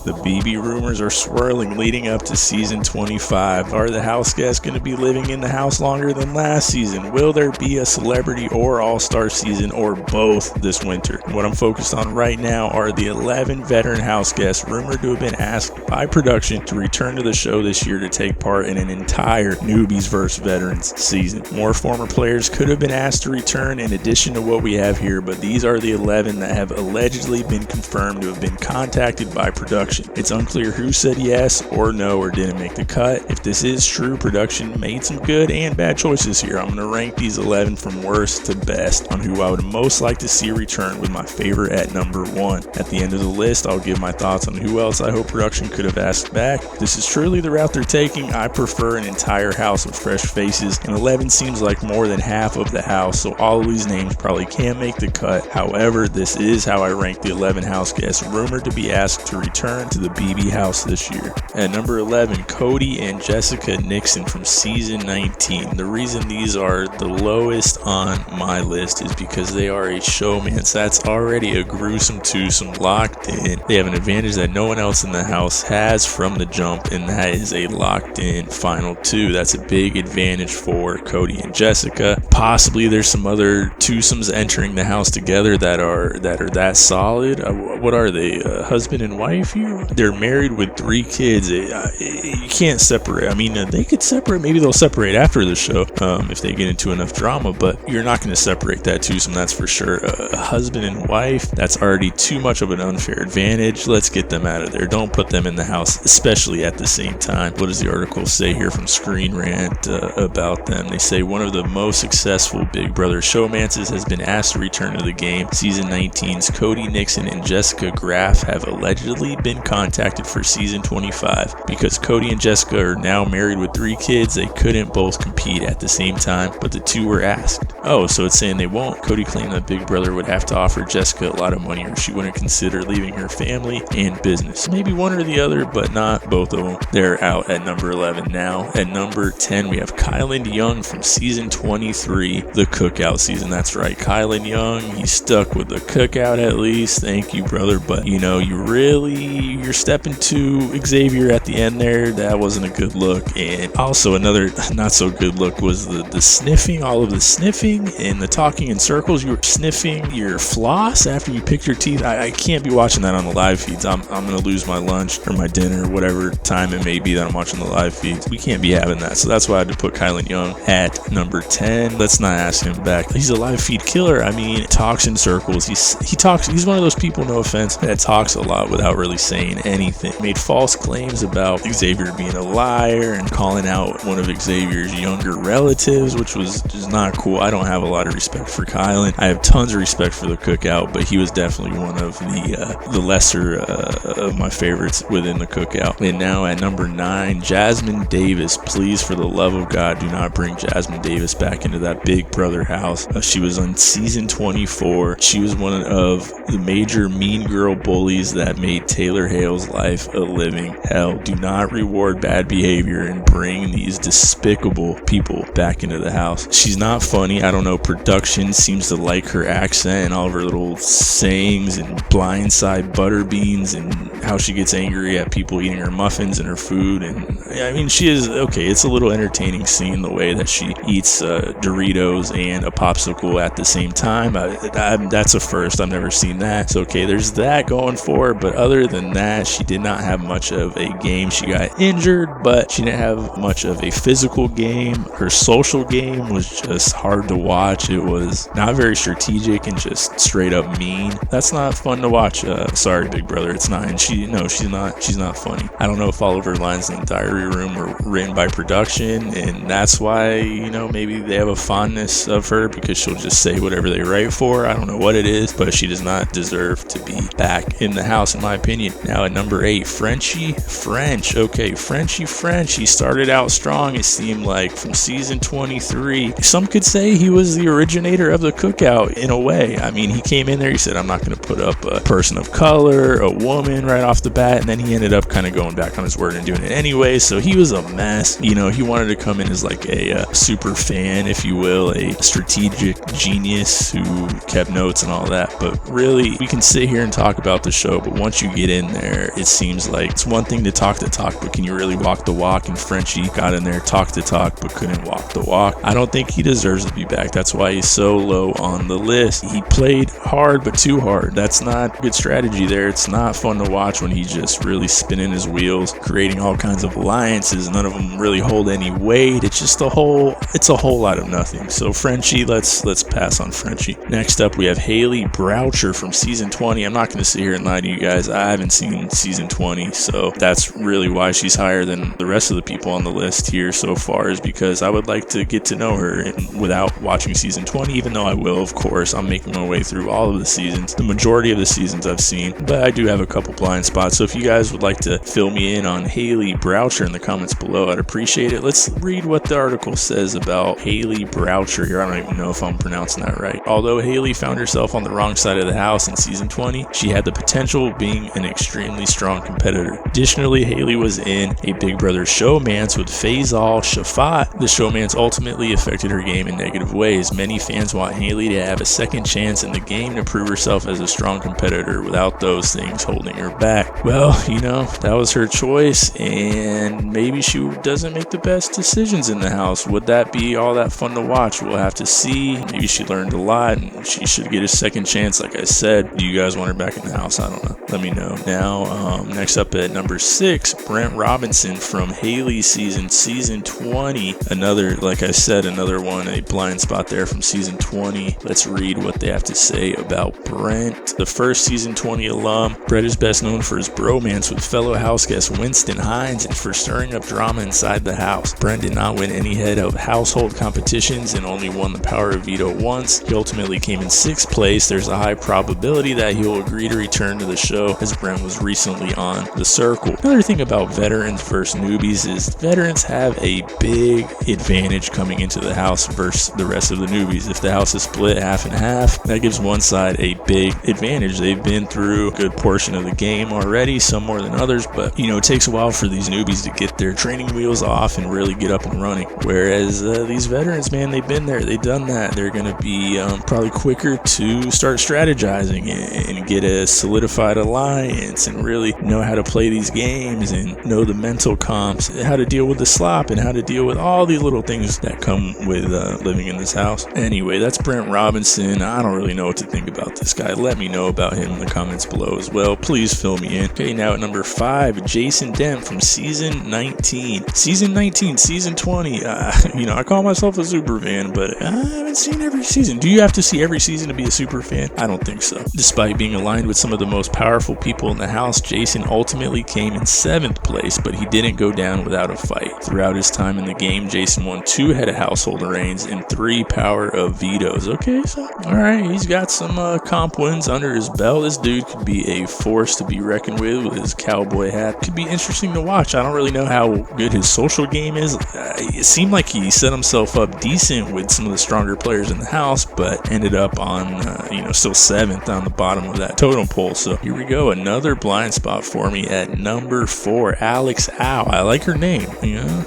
The BB rumors are swirling leading up to season 25. Are the Houseguests going to be living in the house longer than last season? Will there be a celebrity or all-star season or both this winter? What I'm focused on right now are the 11 veteran Houseguests rumored to have been asked by production to return to the show this year to take part in an entire Newbies vs. Veterans season. More former players could have been asked to return in addition to what we have here, but these are the 11 that have allegedly been confirmed to have been contacted by production. It's unclear who said yes or no or didn't make the cut. If this is true, production made some good and bad choices here. I'm going to rank these 11 from worst to best on who I would most like to see return, with my favorite at number 1. At the end of the list, I'll give my thoughts on who else I hope production could have asked back. If this is truly the route they're taking, I prefer an entire house of fresh faces, and 11 seems like more than half of the house, so all of these names probably can't make the cut. However, this is how I rank the 11 Houseguests rumored to be asked to return to the BB house this year. At number 11, Cody and Jessica Nixon from season 19. The reason these are the lowest on my list is because they are a showmance. That's already a gruesome twosome locked in. They have an advantage that no one else in the house has from the jump, and that is a locked in final two. That's a big advantage for Cody and Jessica. Possibly there's some other twosomes entering the house together that are that solid. What are they? Husband and wife here? They're married with 3 kids. You can't separate. I mean, they could separate. Maybe they'll separate after the show if they get into enough drama, but you're not going to separate that twosome, that's for sure. Husband and wife, that's already too much of an unfair advantage. Let's get them out of there. Don't put them in the house, especially at the same time. What does the article say here from Screen Rant about them? They say one of the most successful Big Brother showmances has been asked to return to the game. Season 19's Cody Nixon and Jessica Graff have allegedly been contacted for season 25. Because Cody and Jessica are now married with 3 kids, they couldn't both compete at the same time, but the two were asked. Oh, so it's saying they won't. Cody claimed that Big Brother would have to offer Jessica a lot of money or she wouldn't consider leaving her family and business. Maybe one or the other, but not both of them. They're out at number 11 now. At number 10, we have Kylan Young from season 23, the cookout season. That's right, Kylan Young, he's stuck with the cookout at least. Thank you, brother, but you're stepping to Xavier at the end there. That wasn't a good look. And also another not so good look was the sniffing, all of the sniffing and the talking in circles. You were sniffing your floss after you picked your teeth. I can't be watching that on the live feeds. I'm going to lose my lunch or my dinner, whatever time it may be that I'm watching the live feeds. We can't be having that. So that's why I had to put Kylan Young at number 10. Let's not ask him back. He's a live feed killer. I mean, talks in circles. He talks. He's one of those people, no offense, that talks a lot without really saying anything. Made false claims about Xavier being a liar and calling out one of Xavier's younger relatives, which was just not cool. I don't have a lot of respect for Kylan. I have tons of respect for the cookout, but he was definitely one of the lesser of my favorites within the cookout. And now at number 9, Jasmine Davis. Please, for the love of God, do not bring Jasmine Davis back into that Big Brother house. She was on season 24. She was one of the major mean girl bullies that made Taylor Hale's life a living hell. Do not reward bad behavior and bring these despicable people back into the house. She's not funny. I don't know. Production seems to like her accent and all of her little sayings and blindside butter beans and how she gets angry at people eating her muffins and her food. And I mean, she is okay. It's a little entertaining seeing the way that she eats Doritos and a popsicle at the same time. That's a first. I've never seen that. So okay, there's that going for her. But other than that, she did not have much of a game. She got injured, but she didn't have much of a physical game. Her social game was just hard to watch. It was not very strategic and just straight up mean. That's not fun to watch. Sorry, Big Brother, it's not. And she's not funny. I don't know if all of her lines in the diary room were written by production, and that's why maybe they have a fondness of her because she'll just say whatever they write for. I don't know what it is, but she does not deserve to be back in the house, in my opinion. Now at number 8, Frenchie French. Okay, Frenchie French. He started out strong, it seemed like, from season 23. Some could say he was the originator of the cookout in a way. I mean, he came in there, he said, I'm not going to put up a person of color, a woman right off the bat, and then he ended up kind of going back on his word and doing it anyway. So he was a mess. He wanted to come in as like a super fan, if you will, a strategic genius who kept notes and all that. But really, we can sit here and talk about the show, but once you get in there. It seems like it's one thing to talk the talk, but can you really walk the walk? And Frenchie got in there, talked the talk, but couldn't walk the walk. I don't think he deserves to be back. That's why he's so low on the list. He played hard, but too hard. That's not good strategy there. It's not fun to watch when he's just really spinning his wheels, creating all kinds of alliances. None of them really hold any weight. It's just a whole lot of nothing. So Frenchie, let's pass on Frenchie. Next up, we have Haley Broucher from season 20. I'm not going to sit here and lie to you guys. I haven't seen season 20, so that's really why she's higher than the rest of the people on the list here so far, is because I would like to get to know her without watching season 20, even though I will, of course. I'm making my way through all of the seasons, the majority of the seasons I've seen, but I do have a couple blind spots. So if you guys would like to fill me in on Haley Broucher in the comments below, I'd appreciate it. Let's read what the article says about Haley Broucher here. I don't even know if I'm pronouncing that right. Although Haley found herself on the wrong side of the house in season 20, she had the potential of being an extremely strong competitor. Additionally, Haley was in a Big Brother showmance with Faisal Shafat. The showmance ultimately affected her game in negative ways. Many fans want Haley to have a second chance in the game to prove herself as a strong competitor without those things holding her back. Well, that was her choice, and maybe she doesn't make the best decisions in the house. Would that be all that fun to watch? We'll have to see. Maybe she learned a lot and she should get a second chance, like I said. Do you guys want her back in the house? I don't know. Let me know. Now, next up at number 6, Brent Robinson from Haley's season 20. Another, like I said, another one, a blind spot there from season 20. Let's read what they have to say about Brent. The first season 20 alum, Brent is best known for his bromance with fellow house guest Winston Hines and for stirring up drama inside the house. Brent did not win any head of household competitions and only won the power of veto once. He ultimately came in 6th place. There's a high probability that he will agree to return to the show, as Brent was recently on The Circle. Another thing about veterans versus newbies is veterans have a big advantage coming into the house versus the rest of the newbies. If the house is split half and half, that gives one side a big advantage. They've been through a good portion of the game already, some more than others, but it takes a while for these newbies to get their training wheels off and really get up and running. Whereas these veterans, man, they've been there, they've done that. They're going to be probably quicker to start strategizing and get a solidified alliance and really know how to play these games and know the mental comps, how to deal with the slop and how to deal with all these little things that come with living in this house. Anyway, that's Brent Robinson. I don't really know what to think about this guy. Let me know about him in the comments below as well. Please fill me in. Okay, now at number 5, Jason Dent from season 19. Season 20. I call myself a super fan, but I haven't seen every season. Do you have to see every season to be a super fan? I don't think so. Despite being aligned with some of the most powerful people in the house, Jason ultimately came in 7th place, but he didn't go down without a fight. Throughout his time in the game, Jason won 2 head of household reigns and 3 power of vetoes. Okay, so alright, he's got some comp wins under his belt. This dude could be a force to be reckoned with his cowboy hat. Could be interesting to watch. I don't really know how good his social game is. It seemed like he set himself up decent with some of the stronger players in the house, but ended up on still 7th on the bottom of that totem pole. So here we go, another blind spot for me at number 4, Alex Au. I like her name,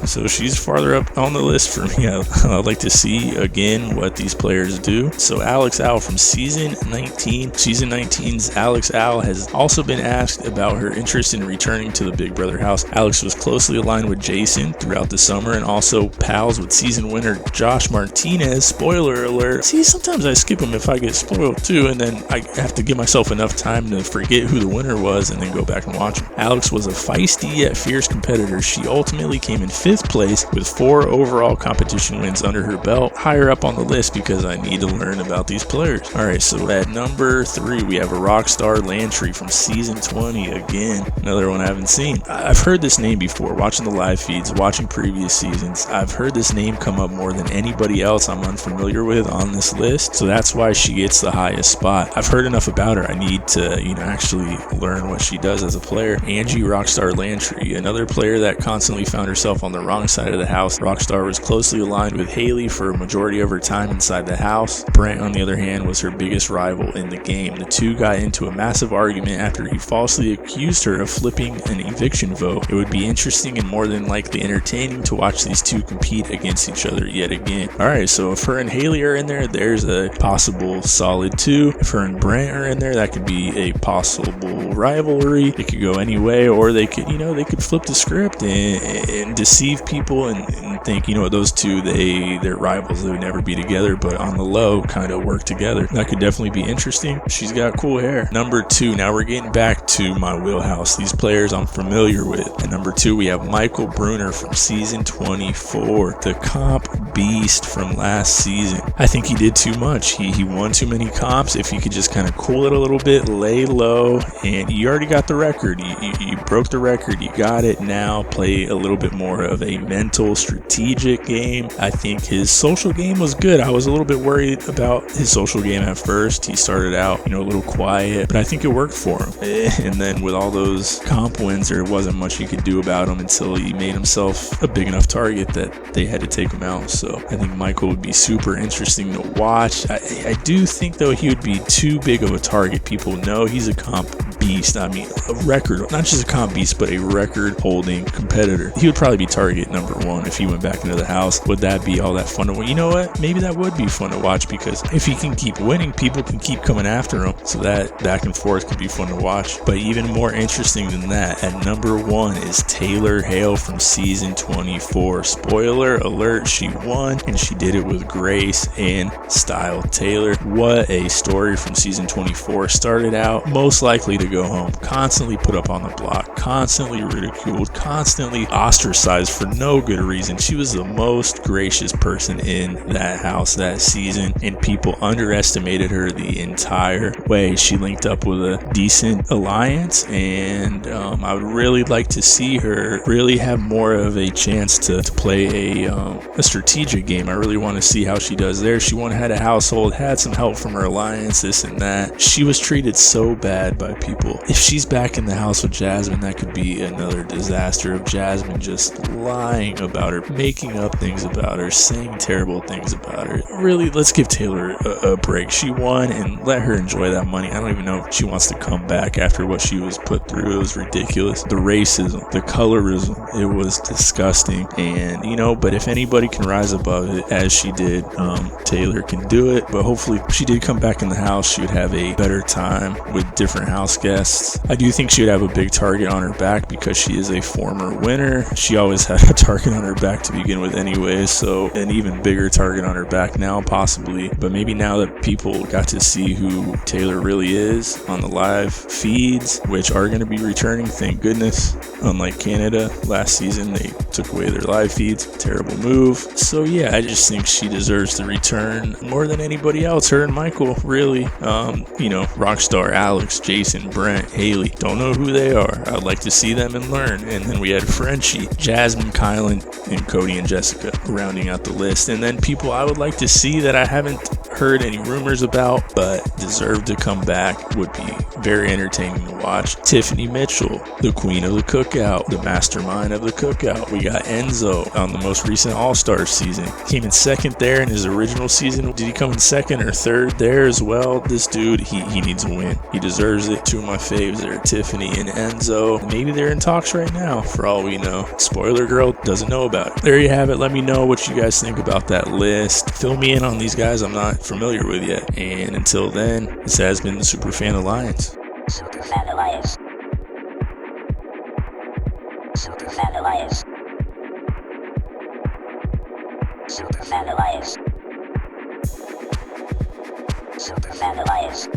so she's farther up on the list for me. I'd like to see again what these players do. So Alex Au from season 19. Season 19's Alex Au has also been asked about her interest in returning to the Big Brother house. Alex was closely aligned with Jason throughout the summer and also pals with season winner Josh Martinez. Spoiler alert. See, sometimes I skip them if I get spoiled too, and then I have to give myself enough time to forget who the winner was and then go back and watch them. Alex was a feisty yet fierce competitor. She ultimately came in 5th place with 4 overall competition wins under her belt. Higher up on the list because I need to learn about these players. Alright, so at number 3 we have a Rockstar Lantry from season 20. Again, another one I haven't seen. I've heard this name before, watching the live feeds, watching previous seasons. I've heard this name come up more than anybody else I'm unfamiliar with on this list, so that's why she gets the highest spot. I've heard enough about her. I need to, actually learn what she does as a player. Angie Rockstar Lantry, another player that constantly found herself on the wrong side of the house. Rockstar was closely aligned with Haley for a majority of her time inside the house. Brent, on the other hand, was her biggest rival in the game. The two got into a massive argument after he falsely accused her of flipping an eviction vote. It would be interesting and more than likely entertaining to watch these two compete against each other yet again. Alright, so if her and Haley are in there, there's a possible solid 2. If her and Brent are in there, that could be a possible rival. rivalry. It could go any way, or they could, they could flip the script and deceive people and think, those two, they're rivals. They would never be together, but on the low, kind of work together. That could definitely be interesting. She's got cool hair. Number 2, now we're getting back to my wheelhouse. These players I'm familiar with. At number 2, we have Michael Bruner from season 24, the comp beast from last season. I think he did too much. He won too many comps. If he could just kind of cool it a little bit, lay low, and you already got the record. You broke the record. You got it. Now play a little bit more of a mental, strategic game. I think his social game was good. I was a little bit worried about his social game at first. He started out, a little quiet, but I think it worked for him. And then with all those comp wins, there wasn't much you could do about him until he made himself a big enough target that they had to take him out. So I think Michael would be super interesting to watch. I do think, though, he would be too big of a target. People know he's a comp beast. I mean, a record, not just a comp beast, but a record-holding competitor. He would probably be target number 1 if he went back into the house. Would that be all that fun to watch? You know what? Maybe that would be fun to watch, because if he can keep winning, people can keep coming after him. So that back and forth could be fun to watch. But even more interesting than that, at number 1 is Taylor Hale from season 24. Spoiler alert, she won, and she did it with grace and style. Taylor, what a story from season 24. Started out most likely to go home, constantly put up on the block, constantly ridiculed, constantly ostracized for no good reason. She was the most gracious person in that house that season, and people underestimated her the entire way. She linked up with a decent alliance, and I would really like to see her really have more of a chance to play a strategic game. I really want to see how she does there. She had a household, had some help from her alliance, this and that. She was treated so bad by people. If she's back in the house with Jasmine, that could be another disaster of Jasmine just lying about her, making up things about her, saying terrible things about her. Really, let's give Taylor a break. She won, and let her enjoy that money. I don't even know if she wants to come back after what she was put through. It was ridiculous. The racism, the colorism, it was disgusting. And, but if anybody can rise above it, as she did, Taylor can do it. But hopefully, if she did come back in the house, she would have a better time with different house guests. I do think she would have a big target on her back because she is a former winner. She always had a target on her back to begin with anyway, so an even bigger target on her back now possibly. But maybe now that people got to see who Taylor really is on the live feeds, which are going to be returning, thank goodness. Unlike Canada, last season they took away their live feeds. Terrible move. So yeah, I just think she deserves to return more than anybody else. Her and Michael, really. Rockstar, Alex, Jason, Brent, Haley. Don't know who they are. I'd like to see them and learn. And then we had Frenchie, Jasmine, Kylan, and Cody and Jessica rounding out the list. And then people I would like to see that I haven't heard any rumors about but deserve to come back, would be very entertaining to watch. Tiffany Mitchell, the queen of the cookout, the mastermind of the cookout. We got Enzo on the most recent All-Star season. Came in second there in his original season. Did he come in second or third there as well? This dude, he needs a win. He deserves it. Two of my faves there, Tiffany and Enzo. Maybe they're in talks right now, for all we know. Spoiler girl doesn't know about it. There you have it. Let me know what you guys think about that list. Fill me in on these guys I'm not familiar with yet. And until then, this has been the Superfan Alliance. Superfan Alliance. Superfan Alliance. Superfan Alliance. Superfan Alliance.